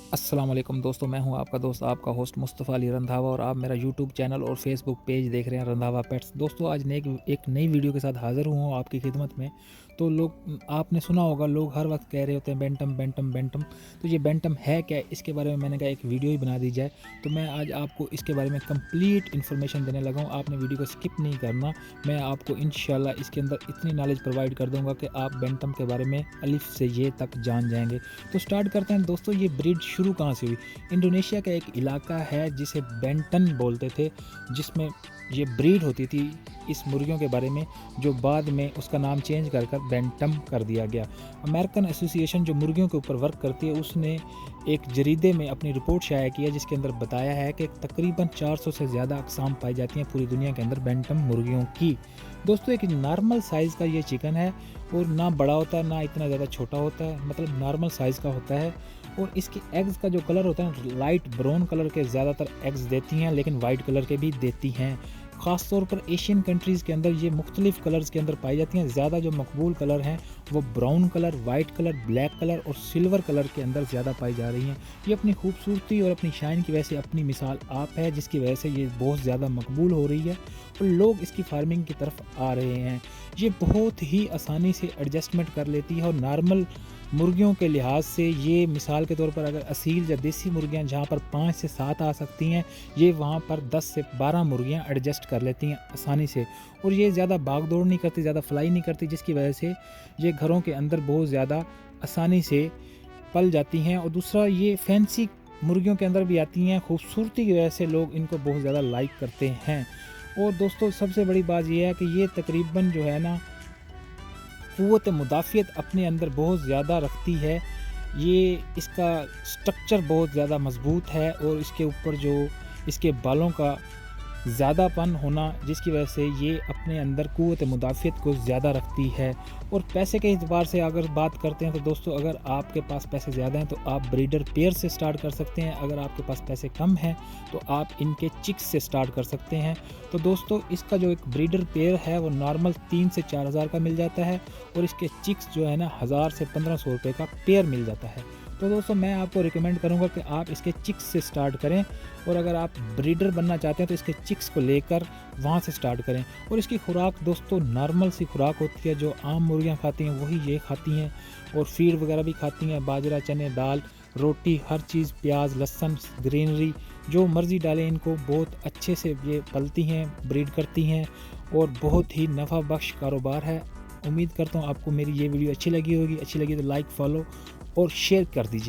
अस्सलाम वालेकुम दोस्तों, मैं हूं आपका दोस्त, आपका होस्ट मुस्तफ़ा अली रंधावा और आप मेरा यूट्यूब चैनल और फेसबुक पेज देख रहे हैं रंधावा पेट्स। दोस्तों आज एक नई वीडियो के साथ हाज़िर हुआ हूं आपकी खिदमत में। तो लोग आपने सुना होगा, लोग हर वक्त कह रहे होते हैं बेंटम बेंटम बेंटम। तो ये बेंटम है क्या, इसके बारे में मैंने कहा एक वीडियो ही बना दी जाए। तो मैं आज आपको इसके बारे में कंप्लीट इन्फॉर्मेशन देने लगा हूँ। आपने वीडियो को स्किप नहीं करना। मैं आपको इंशाल्लाह इसके अंदर इतनी नॉलेज प्रोवाइड कर दूँगा कि आप बेंटम के बारे में अलिफ से ये तक जान जाएंगे। तो स्टार्ट करते हैं दोस्तों। ये ब्रीड शुरू कहाँ से हुई? इंडोनेशिया का एक इलाका है जिसे बेंटन बोलते थे, जिसमें ये ब्रीड होती थी इस मुर्गियों के बारे में, जो बाद में उसका नाम चेंज कर कर बेंटम कर दिया गया। अमेरिकन एसोसिएशन जो मुर्गियों के ऊपर वर्क करती है, उसने एक जरीदे में अपनी रिपोर्ट शाया की है, जिसके अंदर बताया है कि तकरीबन 400 से ज़्यादा अक़साम पाई जाती हैं पूरी दुनिया के अंदर बेंटम मुर्गियों की। दोस्तों एक नॉर्मल साइज़ का ये चिकन है और ना बड़ा होता है ना इतना ज़्यादा छोटा होता है, मतलब नॉर्मल साइज़ का होता है। और इसके एग्स का जो कलर होता है लाइट ब्राउन कलर के ज़्यादातर एग्स देती हैं, लेकिन वाइट कलर के भी देती हैं। ख़ास तौर पर एशियन कंट्रीज़ के अंदर ये मुख्तलिफ़ कलर्स के अंदर पाई जाती हैं। ज़्यादा जो मकबूल कलर हैं वो brown colour, white colour, black colour और सिल्वर कलर के अंदर ज़्यादा पाई जा रही हैं। ये अपनी खूबसूरती और अपनी शाइन की वजह से अपनी मिसाल आप है, जिसकी वजह से ये बहुत ज़्यादा मकबूल हो रही है और लोग इसकी फार्मिंग की तरफ आ रहे हैं। ये बहुत ही आसानी से एडजस्टमेंट कर लेती है और नॉर्मल मुर्गियों के लिहाज से ये, मिसाल के तौर पर अगर असील या देसी मुर्गियां जहां पर 5 से 7 आ सकती हैं, ये वहां पर 10 से 12 मुर्गियां एडजस्ट कर लेती हैं आसानी से। और ये ज़्यादा भाग दौड़ नहीं करती, ज़्यादा फ्लाई नहीं करती, जिसकी वजह से ये घरों के अंदर बहुत ज़्यादा आसानी से पल जाती हैं। और दूसरा, ये फैंसी मुर्गियों के अंदर भी आती हैं, खूबसूरती की वजह से लोग इनको बहुत ज़्यादा लाइक करते हैं। और दोस्तों सबसे बड़ी बात यह है कि ये तकरीबन जो है ना, क़ुव्वत मुदाफ़ियत अपने अंदर बहुत ज़्यादा रखती है। ये इसका स्ट्रक्चर बहुत ज़्यादा मज़बूत है और इसके ऊपर जो इसके बालों का ज़्यादापन होना, जिसकी वजह से ये अपने अंदर क़ुव्वत मुदाफ़ियत को ज़्यादा रखती है। और पैसे के एतबार से अगर बात करते हैं तो दोस्तों, अगर आपके पास पैसे ज़्यादा हैं तो आप ब्रीडर पेयर से स्टार्ट कर सकते हैं। अगर आपके पास पैसे कम हैं तो आप इनके चिक्स से स्टार्ट कर सकते हैं। तो दोस्तों इसका जो एक ब्रीडर पेयर है वो नॉर्मल 3 से 4 हज़ार का मिल जाता है और इसके चिक्स जो है ना 1000 से 1500 रुपये का पेयर मिल जाता है। तो दोस्तों मैं आपको रिकमेंड करूंगा कि आप इसके चिक्स से स्टार्ट करें, और अगर आप ब्रीडर बनना चाहते हैं तो इसके चिक्स को लेकर वहां से स्टार्ट करें। और इसकी खुराक दोस्तों नॉर्मल सी खुराक होती है, जो आम मुर्गियां खाती हैं वही ये खाती हैं। और फीड वगैरह भी खाती हैं, बाजरा, चने, दाल, रोटी, हर चीज़, प्याज, लहसुन, ग्रीनरी, जो मर्ज़ी डालें इनको बहुत अच्छे से ये पलती हैं, ब्रीड करती हैं और बहुत ही नफ़ा बख्श कारोबार है। उम्मीद करता हूँ आपको मेरी ये वीडियो अच्छी लगी होगी। अच्छी लगी तो लाइक, फॉलो और शेयर कर दीजिए।